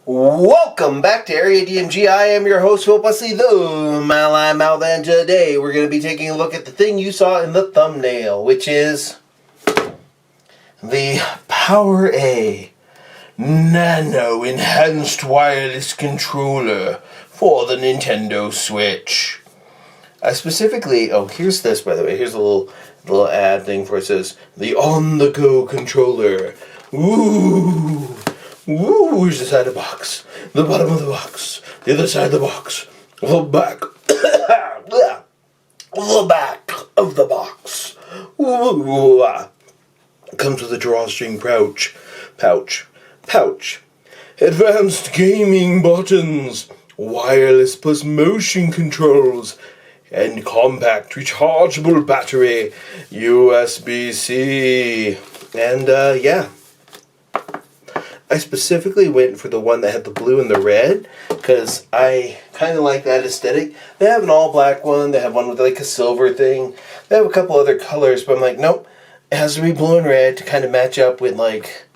Welcome back to Area DMG. I am your host, Phil Busley, the Malai Mouth, and today we're going to be taking a look at the thing you saw in the thumbnail, which is the PowerA Nano Enhanced Wireless Controller for the Nintendo Switch. I specifically, here's this, by the way. Here's a little ad thing for it. It says, the on-the-go controller. Ooh. Ooh, here's the side of the box, the bottom of the box, the other side of the box, the back, the back of the box. Ooh, it comes with a drawstring pouch, advanced gaming buttons, wireless plus motion controls, and compact rechargeable battery, USB-C, and yeah. I specifically went for the one that had the blue and the red because I kind of like that aesthetic. They have an all-black one. They have one with like a silver thing. They have a couple other colors, but I'm like, nope. It has to be blue and red to kind of match up with like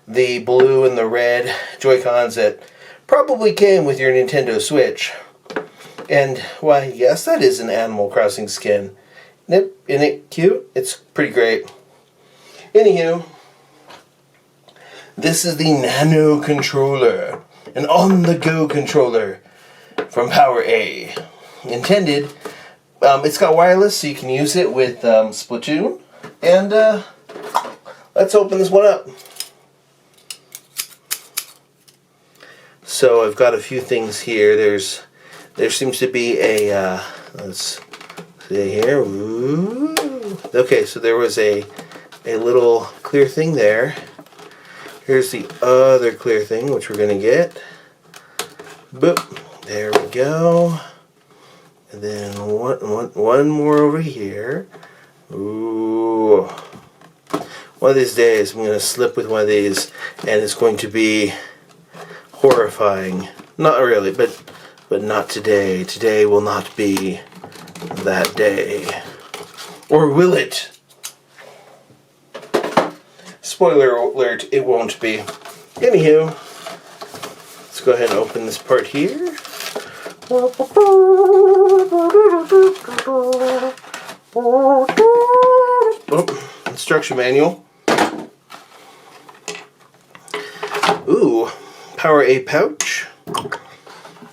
the blue and the red Joy-Cons that probably came with your Nintendo Switch. And why, yes, that is an Animal Crossing skin. Isn't it cute? It's pretty great. Anywho, this is the Nano controller, an on-the-go controller from PowerA. Intended, it's got wireless, so you can use it with Splatoon. And let's open this one up. So I've got a few things here. There seems to be a let's see here. Ooh. Okay, so there was a little clear thing there. Here's the other clear thing, which we're going to get. Boop. There we go. And then one more over here. Ooh. One of these days, I'm going to slip with one of these, and it's going to be horrifying. Not really, but not today. Today will not be that day. Or will it? Spoiler alert, it won't be. Anywho, let's go ahead and open this part here. Oh, instruction manual. Ooh, PowerA pouch.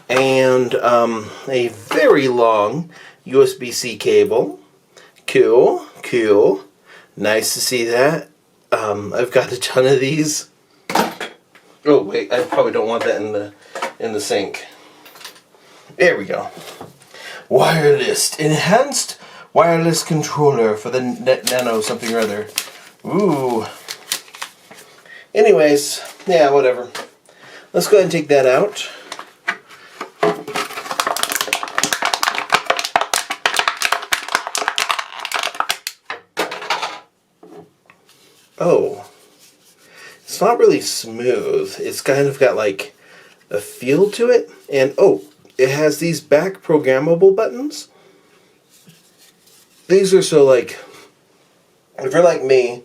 And a very long USB-C cable. Cool. Nice to see that. I've got a ton of these. Oh wait, I probably don't want that in the sink. There we go. Wireless, enhanced wireless controller for the Nano something or other. Ooh. Anyways, yeah, whatever. Let's go ahead and take that out. Oh, it's not really smooth. It's kind of got like a feel to it. And oh, it has these back programmable buttons. These are so like, if you're like me,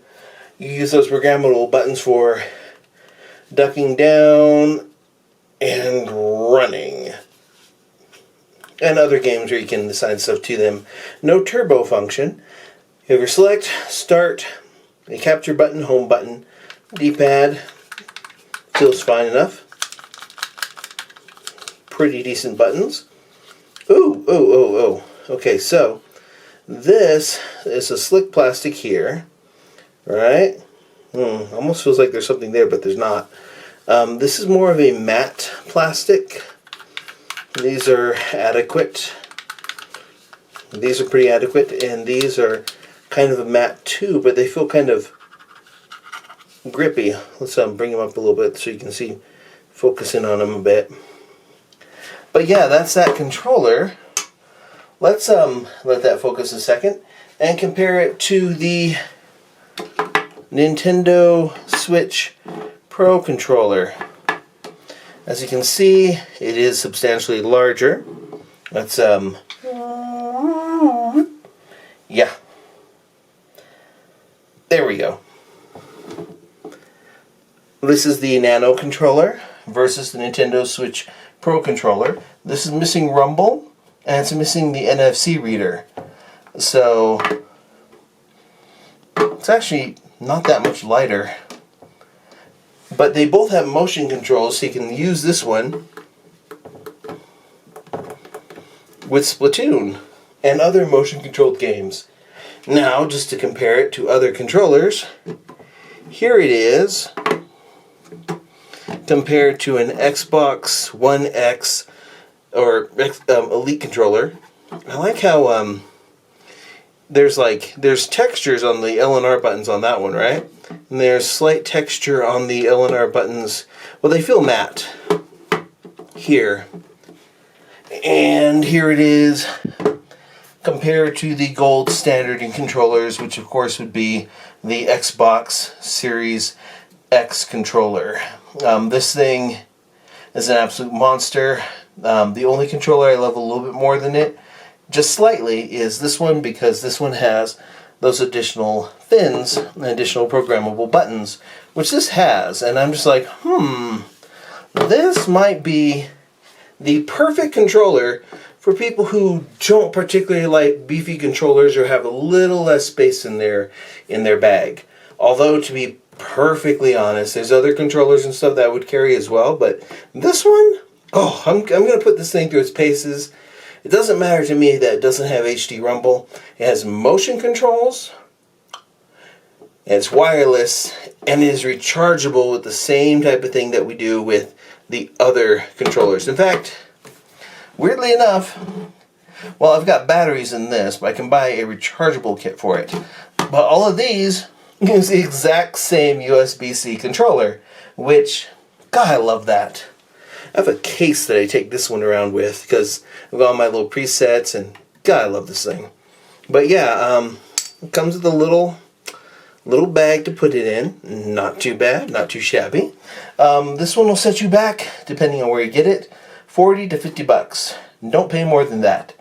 you use those programmable buttons for ducking down and running. And other games where you can assign stuff to them. No turbo function. You have your select, start, a capture button, home button, D-pad, feels fine enough. Pretty decent buttons. Ooh. Okay, so this is a slick plastic here, right? Almost feels like there's something there, but there's not. This is more of a matte plastic. These are adequate. These are pretty adequate, and these are kind of a matte too, but they feel kind of grippy. Let's bring them up a little bit so you can see, focus in on them a bit. But yeah, that's that controller. Let's let that focus a second and compare it to the Nintendo Switch Pro controller. As you can see, it is substantially larger. Let's yeah. There we go. This is the Nano controller versus the Nintendo Switch Pro controller. This is missing rumble, and it's missing the NFC reader. So it's actually not that much lighter. But they both have motion controls, so you can use this one with Splatoon and other motion controlled games. Now, just to compare it to other controllers, here it is compared to an Xbox One X or Elite controller. I like how there's textures on the L and R buttons on that one, right? And there's slight texture on the L and R buttons. Well, they feel matte here. And here it is compared to the gold standard in controllers, which of course would be the Xbox Series X controller. This thing is an absolute monster. The only controller I love a little bit more than it, just slightly, is this one, because this one has those additional fins and additional programmable buttons, which this has. And I'm just like, this might be the perfect controller for people who don't particularly like beefy controllers or have a little less space in their bag. Although, to be perfectly honest, there's other controllers and stuff that would carry as well, but this one, I'm going to put this thing through its paces. It doesn't matter to me that it doesn't have HD rumble. It has motion controls, and it's wireless, and it is rechargeable with the same type of thing that we do with the other controllers. In fact, weirdly enough, well, I've got batteries in this, but I can buy a rechargeable kit for it. But all of these use the exact same USB-C controller, which, God, I love that. I have a case that I take this one around with because I've got all my little presets, and God, I love this thing. But yeah, it comes with a little bag to put it in. Not too bad, not too shabby. This one will set you back, depending on where you get it, $40 to $50. Don't pay more than that.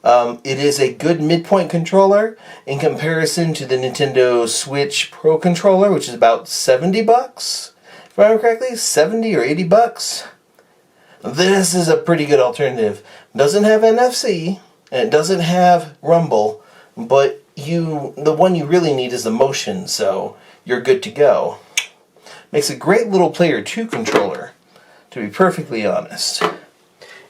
It is a good midpoint controller in comparison to the Nintendo Switch Pro controller, which is about $70, if I remember correctly, $70 or $80. This is a pretty good alternative. It doesn't have NFC, and it doesn't have rumble, but the one you really need is the motion, so you're good to go. Makes a great little Player 2 controller, to be perfectly honest.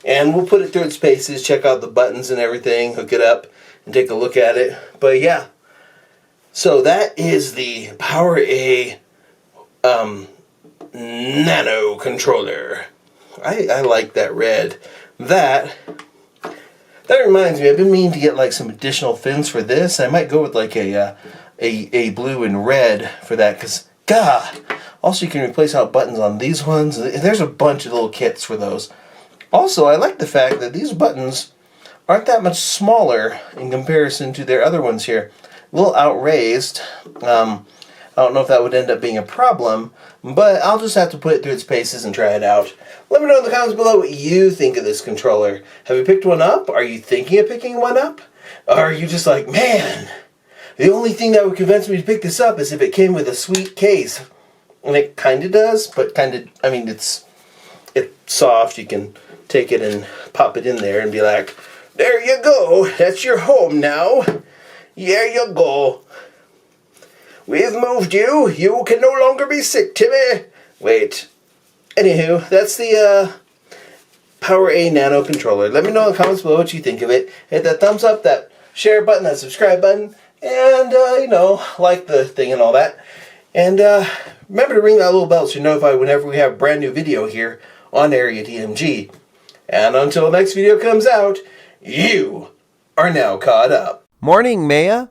And we'll put it through its paces, check out the buttons and everything, hook it up, and take a look at it. But yeah, so that is the PowerA Nano controller. I like that red. That reminds me, I've been meaning to get like some additional fins for this. I might go with like a blue and red for that, because God, also you can replace out buttons on these ones. There's a bunch of little kits for those. Also, I like the fact that these buttons aren't that much smaller in comparison to their other ones here. A little outraised. I don't know if that would end up being a problem, but I'll just have to put it through its paces and try it out. Let me know in the comments below what you think of this controller. Have you picked one up? Are you thinking of picking one up? Or are you just like, man, the only thing that would convince me to pick this up is if it came with a sweet case. And it kind of does, but it's soft. You can take it and pop it in there and be like, there you go, that's your home now. There you go. We've moved you. You can no longer be sick, Timmy. Wait. Anywho, that's the PowerA Nano controller. Let me know in the comments below what you think of it. Hit that thumbs up, that share button, that subscribe button, and, like the thing and all that. And remember to ring that little bell so you're notified whenever we have a brand new video here on Area DMG. And until the next video comes out, you are now caught up. Morning, Maya.